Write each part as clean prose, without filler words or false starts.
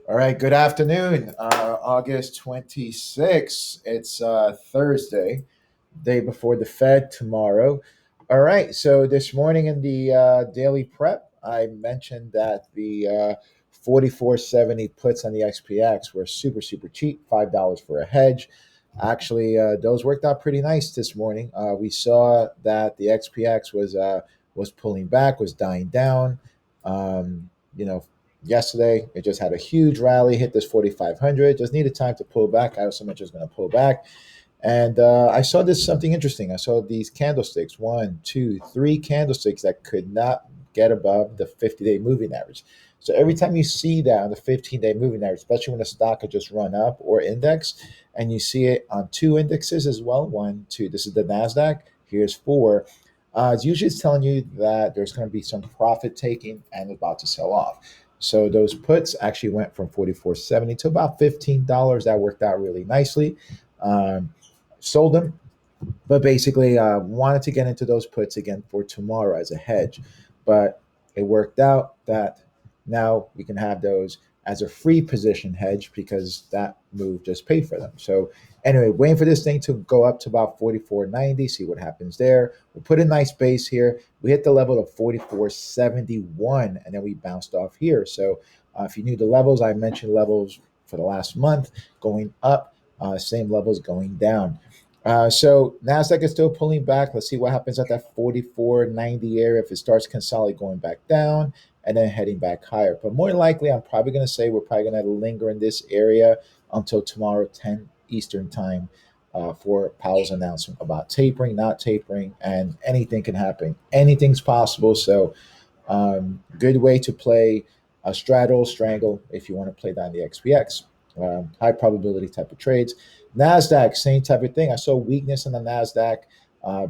All right, good afternoon. August 26th. It's Thursday, day before the Fed tomorrow. All right, so this morning in the daily prep, I mentioned that the 44.70 puts on the XPX were super, super cheap, $5 for a hedge. Actually, those worked out pretty nice this morning. We saw that the XPX was pulling back, was dying down. You know, yesterday it just had a huge rally, hit this 4,500. Just needed time to pull back. I was so much was going to pull back, and I saw this something interesting. I saw these candlesticks, one, two, three candlesticks that could not get above the 50-day moving average. So every time you see that on the 15-day moving average, especially when the stock had just run up or index, and you see it on two indexes as well, one, two, this is the Nasdaq, here's four. It's usually telling you that there's going to be some profit taking and about to sell off. So those puts actually went from 44.70 to about $15. That worked out really nicely. Sold them, but basically wanted to get into those puts again for tomorrow as a hedge. But it worked out that now we can have those as a free position hedge because that move just paid for them. So anyway, waiting for this thing to go up to about 44.90, see what happens there. We put a nice base here. We hit the level of 44.71, and then we bounced off here. So if you knew the levels, I mentioned levels for the last month going up, same levels going down. So Nasdaq is still pulling back. Let's see what happens at that 44.90 area. If it starts consolidating, going back down and then heading back higher. But more likely, I'm probably going to say we're probably going to linger in this area until tomorrow, 10 Eastern time, for Powell's announcement about tapering, not tapering, and anything can happen. Anything's possible. So good way to play a straddle, strangle if you want to play that in the XPX. High probability type of trades. Nasdaq, same type of thing. I saw weakness in the Nasdaq.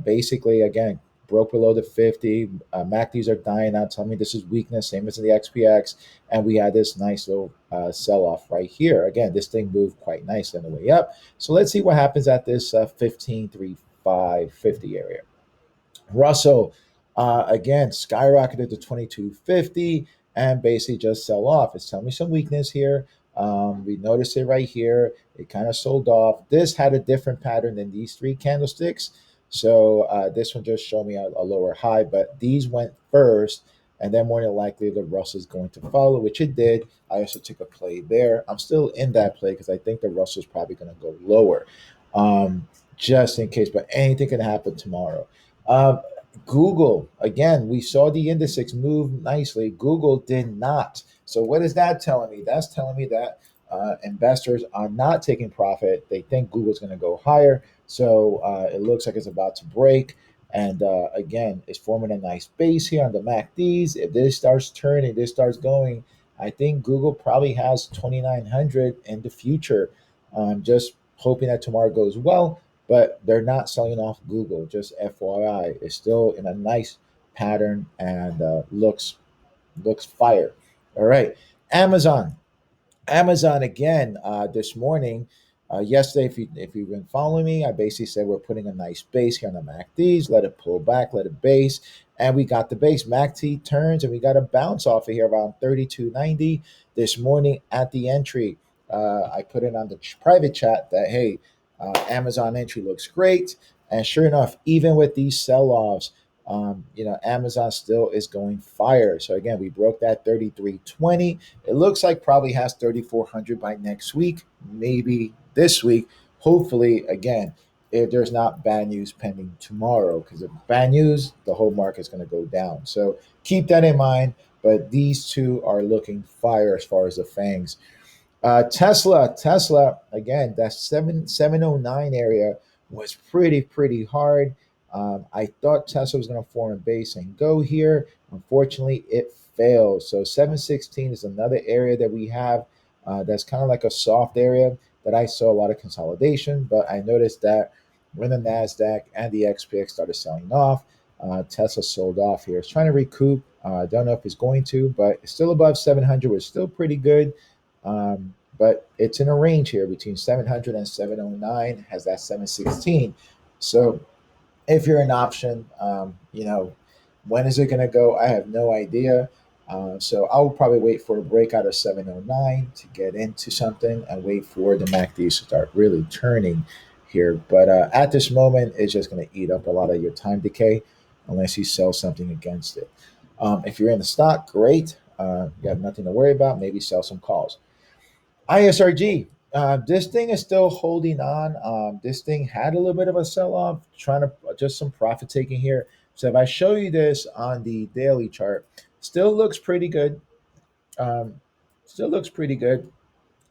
Basically, again, broke below the 50. MACDs are dying out, telling me this is weakness, same as in the XPX. And we had this nice little sell off right here. Again, this thing moved quite nice on the way up. So let's see what happens at this 15.3550 area. Russell, again, skyrocketed to 2250 and basically just sell off. It's telling me some weakness here. We noticed it right here. It kind of sold off. This had a different pattern than these three candlesticks. So this one just showed me a lower high, but these went first, and then more than likely the Russell's going to follow, which it did. I also took a play there. I'm still in that play because I think the Russell's probably going to go lower, just in case. But anything can happen tomorrow. Um, Google, again, we saw the indices move nicely. Google did not. So, what is that telling me? That's telling me that investors are not taking profit. They think Google's going to go higher. So, it looks like it's about to break. And again, it's forming a nice base here on the MACDs. If this starts turning, this starts going, I think Google probably has 2,900 in the future. Just hoping that tomorrow goes well, but they're not selling off Google. Just FYI, it's still in a nice pattern and looks fire. All right, Amazon. Amazon again this morning. Yesterday, if you've been following me, I basically said we're putting a nice base here on the MACDs. Let it pull back, let it base, and we got the base. MACD turns, and we got a bounce off of here around 32.90 this morning at the entry. I put it on the private chat that hey, Amazon entry looks great, and sure enough, even with these sell-offs, Amazon still is going fire. So again, we broke that 33.20. It looks like probably has 3,400 by next week, maybe this week. Hopefully, again, if there's not bad news pending tomorrow, because if bad news, the whole market's going to go down. So keep that in mind. But these two are looking fire as far as the fangs. Tesla again. That 709 area was pretty hard. I thought Tesla was going to form a base and go here. Unfortunately, it failed. So 716 is another area that we have that's kind of like a soft area that I saw a lot of consolidation. But I noticed that when the Nasdaq and the XPX started selling off, Tesla sold off here. It's trying to recoup. I don't know if it's going to, but it's still above 700, which is still pretty good. But it's in a range here between 700 and 709, has that 716. So if you're an option, when is it going to go? I have no idea. So I'll probably wait for a breakout of 709 to get into something and wait for the MACD to start really turning here. But at this moment, it's just going to eat up a lot of your time decay unless you sell something against it. If you're in the stock, great. You have nothing to worry about. Maybe sell some calls. ISRG. This thing is still holding on. This thing had a little bit of a sell off, trying to just some profit taking here. So if I show you this on the daily chart, still looks pretty good. Um, Still looks pretty good.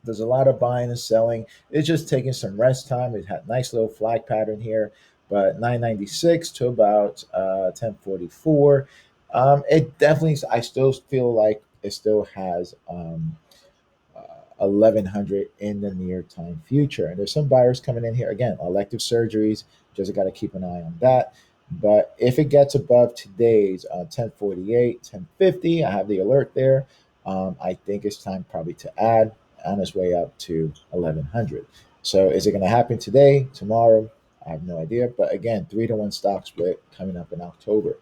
There's a lot of buying and selling. It's just taking some rest time. It had a nice little flag pattern here, but 996 to about 1044. It definitely, I still feel like it still has 1100 in the near time future. And there's some buyers coming in here. Again, elective surgeries, just got to keep an eye on that. But if it gets above today's 1048, 1050, I have the alert there. I think it's time probably to add on its way up to 1100. So is it going to happen today, tomorrow? I have no idea. But again, 3-to-1 stock split coming up in October.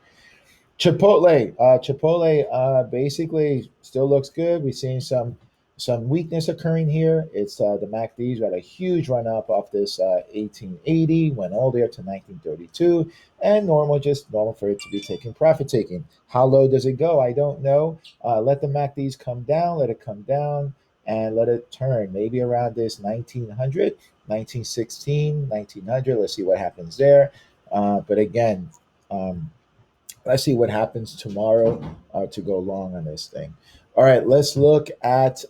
Chipotle, basically still looks good. We've seen some weakness occurring here. It's the MACD's got a huge run up off this 1880, went all the way up to 1932, and just normal for it to be taking profit taking. How low does it go? I don't know. Let the MACD's come down, let it come down, and let it turn maybe around this 1900, 1916, 1900. Let's see what happens there. But again, um, let's see what happens tomorrow to go long on this thing. All right, let's look at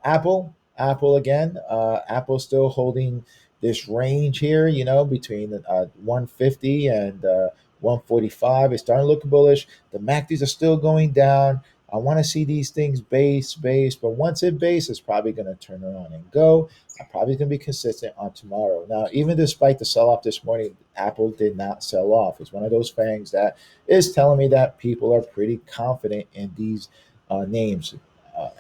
Apple. Apple again. Apple still holding this range here, between 150 and 145. It's starting to look bullish. The MACDs are still going down. I want to see these things base, but once it base, it's probably going to turn around and go. I'm probably going to be consistent on tomorrow. Now, even despite the sell off this morning, Apple did not sell off. It's one of those fangs that is telling me that people are pretty confident in these names,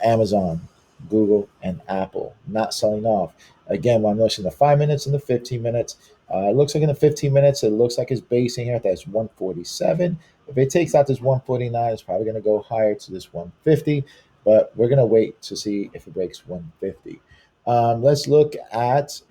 Amazon, Google, and Apple, not selling off. Again, when I'm looking at the 5 minutes and the 15 minutes, it looks like in the 15 minutes, it looks like it's basing here. That's 147. If it takes out this 149, it's probably going to go higher to this 150, but we're going to wait to see if it breaks 150. Let's look at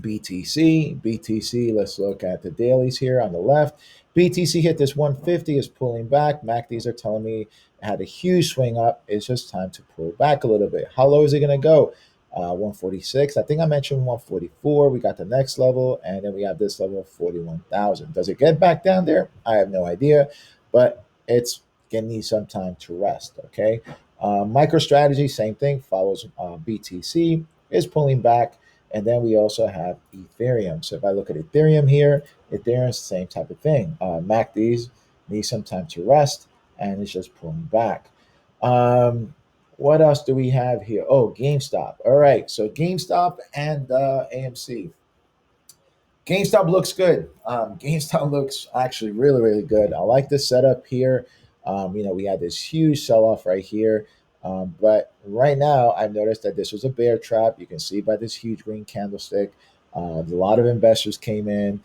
BTC. BTC, let's look at the dailies here on the left. BTC hit this 150, is pulling back. MACDs are telling me it had a huge swing up. It's just time to pull back a little bit. How low is it going to go? 146. I think I mentioned 144. We got the next level, and then we have this level of 41,000. Does it get back down there? I have no idea, but it's going to need some time to rest. Okay. MicroStrategy, same thing, follows BTC, is pulling back. And then we also have Ethereum. So if I look at Ethereum here, Ethereum's the same type of thing. MACDs need some time to rest, and it's just pulling back. Um, what else do we have here? Oh, GameStop. All right, so GameStop and AMC. GameStop looks good. GameStop looks actually really, really good. I like the setup here. We had this huge sell off right here. But right now, I've noticed that this was a bear trap. You can see by this huge green candlestick. A lot of investors came in.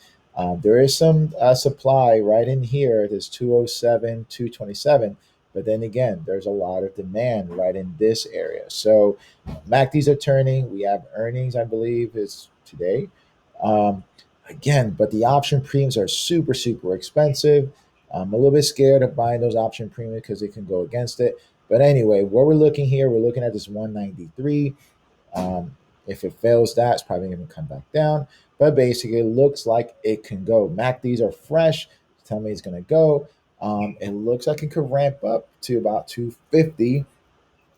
There is some supply right in here. There's 207, 227. But then again, there's a lot of demand right in this area. So MACDs are turning. We have earnings, I believe, is today. Um, Again, but the option premiums are super, super expensive. I'm a little bit scared of buying those option premiums because it can go against it. But anyway, what we're looking here, we're looking at this 193. If it fails that, it's probably going to come back down. But basically, it looks like it can go. MACDs are fresh. Tell me it's going to go. It looks like it could ramp up to about 250,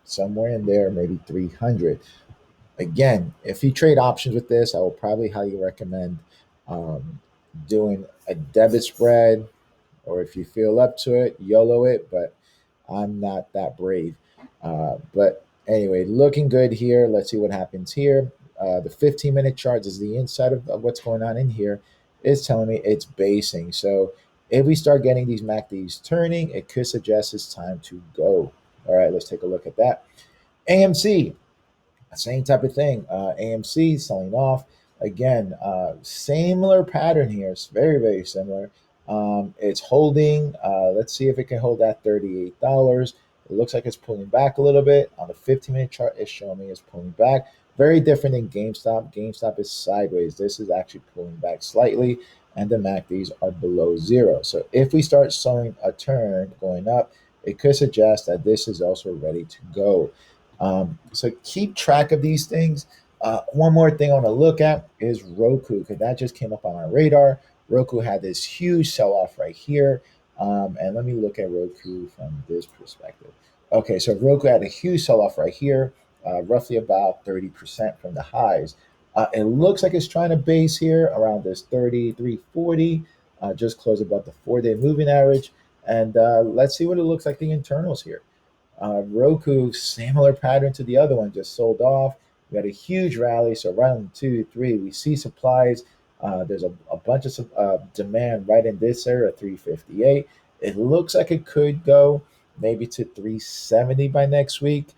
somewhere in there, maybe 300. Again, if you trade options with this, I will probably highly recommend um, doing a debit spread, or if you feel up to it, YOLO it. But I'm not that brave. But anyway, looking good here. Let's see what happens here. The 15-minute chart is the inside of what's going on in here. It's telling me it's basing. So if we start getting these MACDs turning, it could suggest it's time to go. All right, let's take a look at that. AMC, same type of thing. AMC selling off again. Similar pattern here. It's very, very similar. It's holding. Let's see if it can hold that $38. It looks like it's pulling back a little bit. On the 15-minute chart, it's showing me it's pulling back. Very different than GameStop. GameStop is sideways. This is actually pulling back slightly, and the MACDs are below zero. So if we start showing a turn going up, it could suggest that this is also ready to go. So keep track of these things. One more thing I want to look at is Roku, because that just came up on my radar. Roku had this huge sell off right here. And let me look at Roku from this perspective. Okay, so Roku had a huge sell off right here, roughly about 30% from the highs. It looks like it's trying to base here around this 33.40, just close above the 4-day moving average. And let's see what it looks like the internals here. Roku, similar pattern to the other one, just sold off. We had a huge rally. So round 2, 3, we see supplies. There's a bunch of demand right in this area, 358. It looks like it could go maybe to 370 by next week.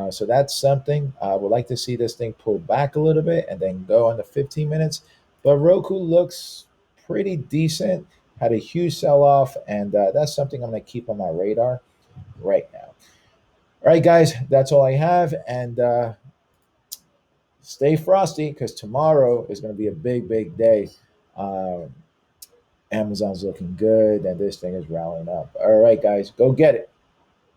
So that's something. I would like to see this thing pull back a little bit and then go on the 15 minutes. But Roku looks pretty decent. Had a huge sell off, and that's something I'm going to keep on my radar right now. All right, guys, that's all I have. And stay frosty because tomorrow is going to be a big, big day. Um, Amazon's looking good, and this thing is rallying up. All right, guys, go get it.